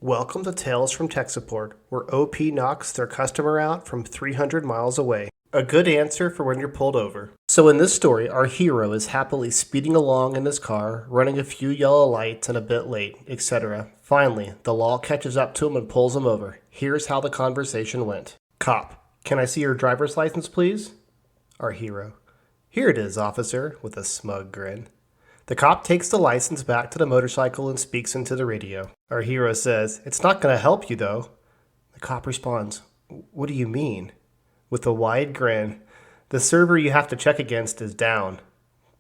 Welcome to Tales from Tech Support, where OP knocks their customer out from 300 miles away. A good answer for when you're pulled over. So in this story, our hero is happily speeding along in his car, running a few yellow lights and a bit late, etc. Finally, the law catches up to him and pulls him over. Here's how the conversation went. Cop, can I see your driver's license, please? Our hero. Here it is, officer, with a smug grin. The cop takes the license back to the motorcycle and speaks into the radio. Our hero says, "It's not going to help you, though." The cop responds, "What do you mean?" With a wide grin, "The server you have to check against is down."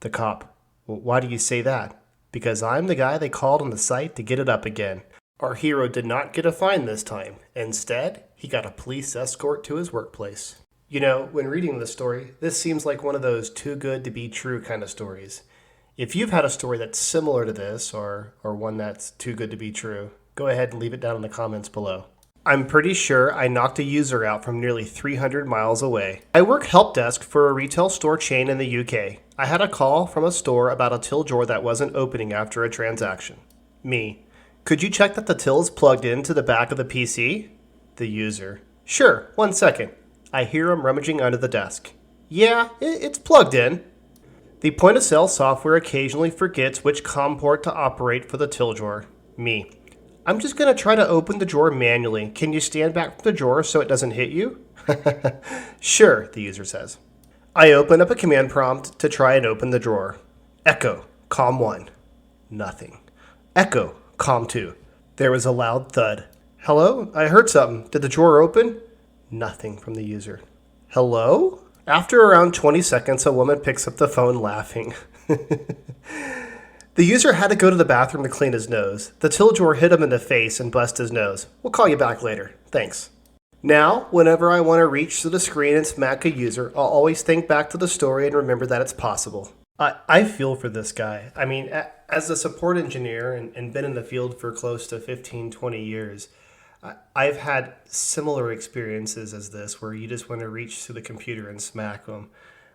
The cop, "Why do you say that?" "Because I'm the guy they called on the site to get it up again." Our hero did not get a fine this time. Instead, he got a police escort to his workplace. You know, when reading this story, this seems like one of those too good to be true kind of stories. If you've had a story that's similar to this, or one that's too good to be true, go ahead and leave it down in the comments below. I'm pretty sure I knocked a user out from nearly 300 miles away. I work help desk for a retail store chain in the UK. I had a call from a store about a till drawer that wasn't opening after a transaction. Me. "Could you check that the till is plugged into the back of the PC?" The user. "Sure, 1 second. I hear him rummaging under the desk. "Yeah, it's plugged in." The point-of-sale software occasionally forgets which COM port to operate for the till drawer. Me. "I'm just going to try to open the drawer manually. Can you stand back from the drawer so it doesn't hit you?" "Sure," the user says. I open up a command prompt to try and open the drawer. Echo, COM 1. Nothing. Echo, COM 2. There was a loud thud. "Hello? I heard something. Did the drawer open?" Nothing from the user. "Hello?" After around 20 seconds, a woman picks up the phone laughing. The user had to go to the bathroom to clean his nose. The till drawer hit him in the face and busted his nose. "We'll call you back later. Thanks." Now, whenever I want to reach through the screen and smack a user, I'll always think back to the story and remember that it's possible. I feel for this guy. I mean, as a support engineer and been in the field for close to 15, 20 years, I've had similar experiences as this where you just want to reach through the computer and smack them.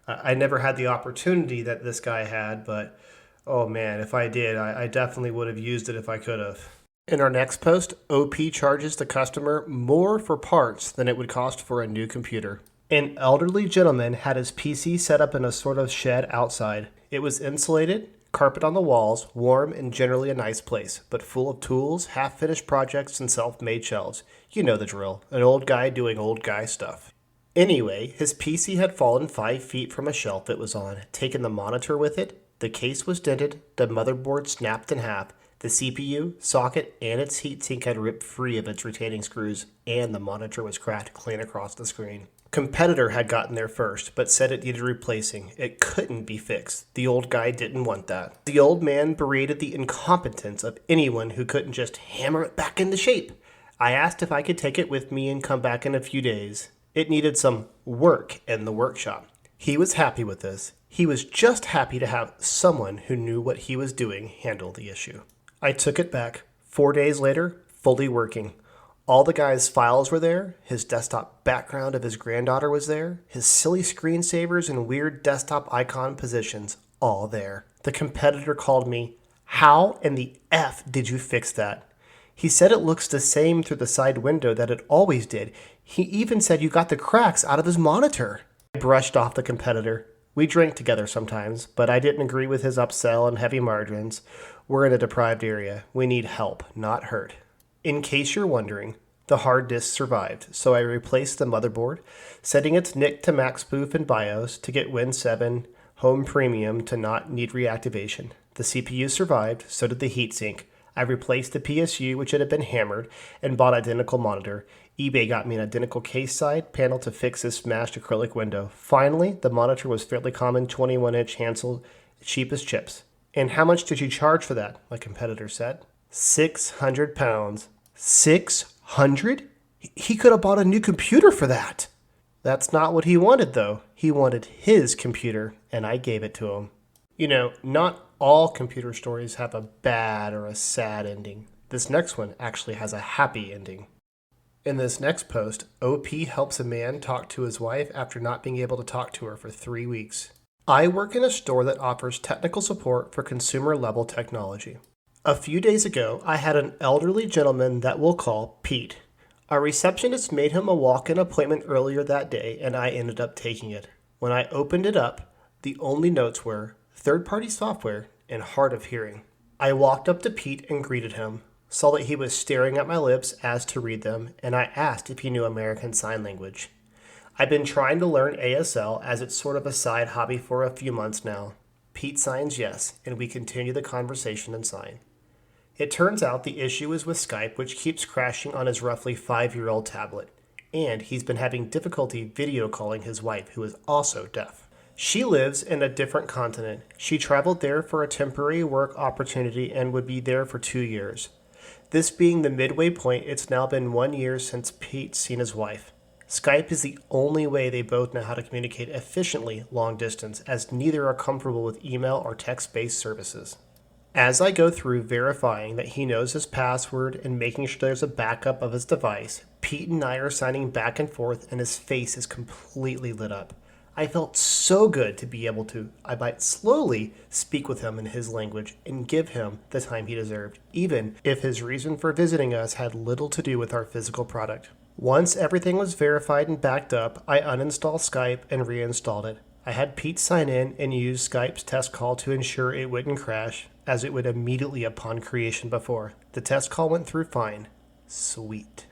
I never had the opportunity that this guy had, but oh man, if I did, I definitely would have used it if I could have. In our next post, OP charges the customer more for parts than it would cost for a new computer. An elderly gentleman had his PC set up in a sort of shed outside. It was insulated, carpet on the walls, warm and generally a nice place, but full of tools, half-finished projects, and self-made shelves. You know the drill, an old guy doing old guy stuff. Anyway, his PC had fallen 5 feet from a shelf it was on, taken the monitor with it, the case was dented, the motherboard snapped in half, the CPU, socket, and its heatsink had ripped free of its retaining screws, and the monitor was cracked clean across the screen. Competitor had gotten there first, but said it needed replacing. It couldn't be fixed. The old guy didn't want that. The old man berated the incompetence of anyone who couldn't just hammer it back into shape. I asked if I could take it with me and come back in a few days. It needed some work in the workshop. He was happy with this. He was just happy to have someone who knew what he was doing handle the issue. I took it back. 4 days later, fully working. All the guy's files were there, his desktop background of his granddaughter was there, his silly screensavers and weird desktop icon positions, all there. The competitor called me. "How in the F did you fix that?" He said it looks the same through the side window that it always did. He even said you got the cracks out of his monitor. I brushed off the competitor. We drink together sometimes, but I didn't agree with his upsell and heavy margins. We're in a deprived area. We need help, not hurt. In case you're wondering, the hard disk survived, so I replaced the motherboard, setting its NIC to max spoof and BIOS to get Win 7 Home Premium to not need reactivation. The CPU survived, so did the heatsink. I replaced the PSU, which had been hammered, and bought identical monitor. eBay got me an identical case side panel to fix this smashed acrylic window. Finally, the monitor was fairly common 21-inch Hansel, cheap as chips. "And how much did you charge for that?" my competitor said. £600. 600? He could have bought a new computer for that. That's not what he wanted, though. He wanted his computer, and I gave it to him. You know, not all computer stories have a bad or a sad ending. This next one actually has a happy ending. In this next post, OP helps a man talk to his wife after not being able to talk to her for 3 weeks. I work in a store that offers technical support for consumer-level technology. A few days ago, I had an elderly gentleman that we'll call Pete. Our receptionist made him a walk-in appointment earlier that day, and I ended up taking it. When I opened it up, the only notes were third-party software and hard of hearing. I walked up to Pete and greeted him, saw that he was staring at my lips as to read them, and I asked if he knew American Sign Language. I've been trying to learn ASL as it's sort of a side hobby for a few months now. Pete signs yes, and we continue the conversation and sign. It turns out the issue is with Skype, which keeps crashing on his roughly 5-year-old tablet, and he's been having difficulty video calling his wife, who is also deaf. She lives in a different continent. She traveled there for a temporary work opportunity and would be there for 2 years. This being the midway point, it's now been 1 year since Pete's seen his wife. Skype is the only way they both know how to communicate efficiently long distance, as neither are comfortable with email or text-based services. As I go through verifying that he knows his password and making sure there's a backup of his device, Pete and I are signing back and forth and his face is completely lit up. I felt so good to be able to, I might slowly, speak with him in his language and give him the time he deserved, even if his reason for visiting us had little to do with our physical product. Once everything was verified and backed up, I uninstalled Skype and reinstalled it. I had Pete sign in and use Skype's test call to ensure it wouldn't crash, as it would immediately upon creation before. The test call went through fine. Sweet.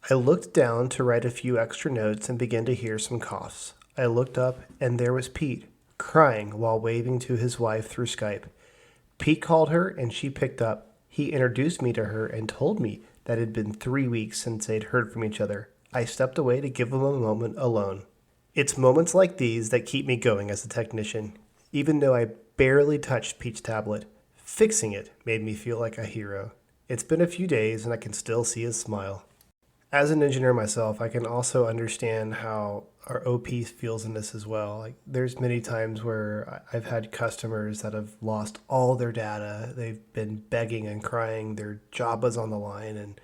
I looked down to write a few extra notes and began to hear some coughs. I looked up and there was Pete, crying while waving to his wife through Skype. Pete called her and she picked up. He introduced me to her and told me that it had been 3 weeks since they'd heard from each other. I stepped away to give him a moment alone. It's moments like these that keep me going as a technician. Even though I barely touched Pete's tablet, fixing it made me feel like a hero. It's been a few days and I can still see his smile. As an engineer myself, I can also understand how our OP feels in this as well. Like, there's many times where I've had customers that have lost all their data. They've been begging and crying. Their job was on the line, and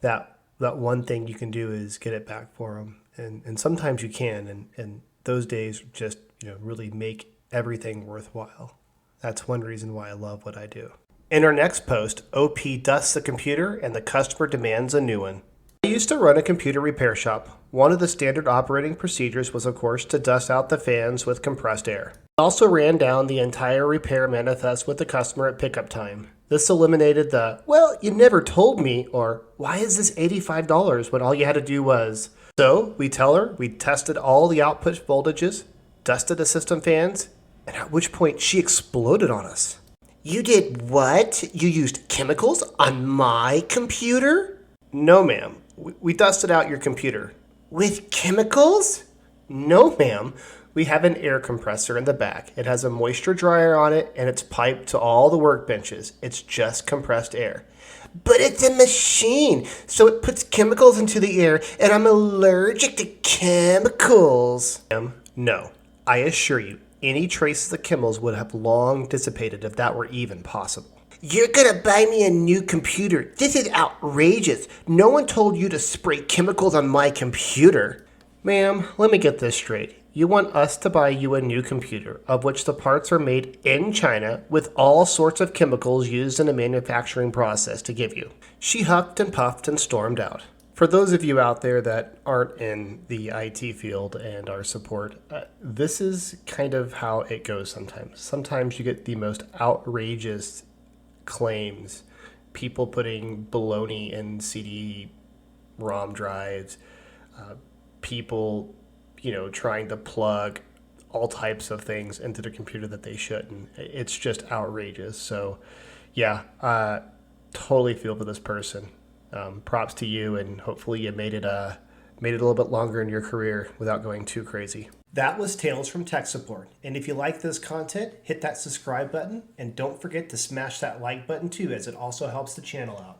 that one thing you can do is get it back for them. And sometimes you can, and those days just really make everything worthwhile. That's one reason why I love what I do. In our next post, OP dusts the computer and the customer demands a new one. I used to run a computer repair shop. One of the standard operating procedures was, of course, to dust out the fans with compressed air. I also ran down the entire repair manifest with the customer at pickup time. This eliminated the, "Well, you never told me," or "Why is this $85 when all you had to do was..." So we tell her we tested all the output voltages, dusted the system fans, and at which point she exploded on us. "You did what? You used chemicals on my computer?" "No, ma'am. We dusted out your computer." "With chemicals?" "No, ma'am. We have an air compressor in the back. It has a moisture dryer on it, and it's piped to all the workbenches. It's just compressed air." "But it's a machine, so it puts chemicals into the air, and I'm allergic to chemicals." "No. I assure you, any traces of chemicals would have long dissipated if that were even possible." "You're gonna buy me a new computer. This is outrageous. No one told you to spray chemicals on my computer." "Ma'am, let me get this straight. You want us to buy you a new computer, of which the parts are made in China, with all sorts of chemicals used in the manufacturing process to give you." She huffed and puffed and stormed out. For those of you out there that aren't in the IT field and our support, this is kind of how it goes sometimes. Sometimes you get the most outrageous claims, people putting baloney in CD-ROM drives, people, trying to plug all types of things into the computer that they shouldn't. It's just outrageous. So, yeah, totally feel for this person. Props to you, and hopefully you made it a little bit longer in your career without going too crazy. That was Tales from Tech Support. And if you like this content, hit that subscribe button, and don't forget to smash that like button too, as it also helps the channel out.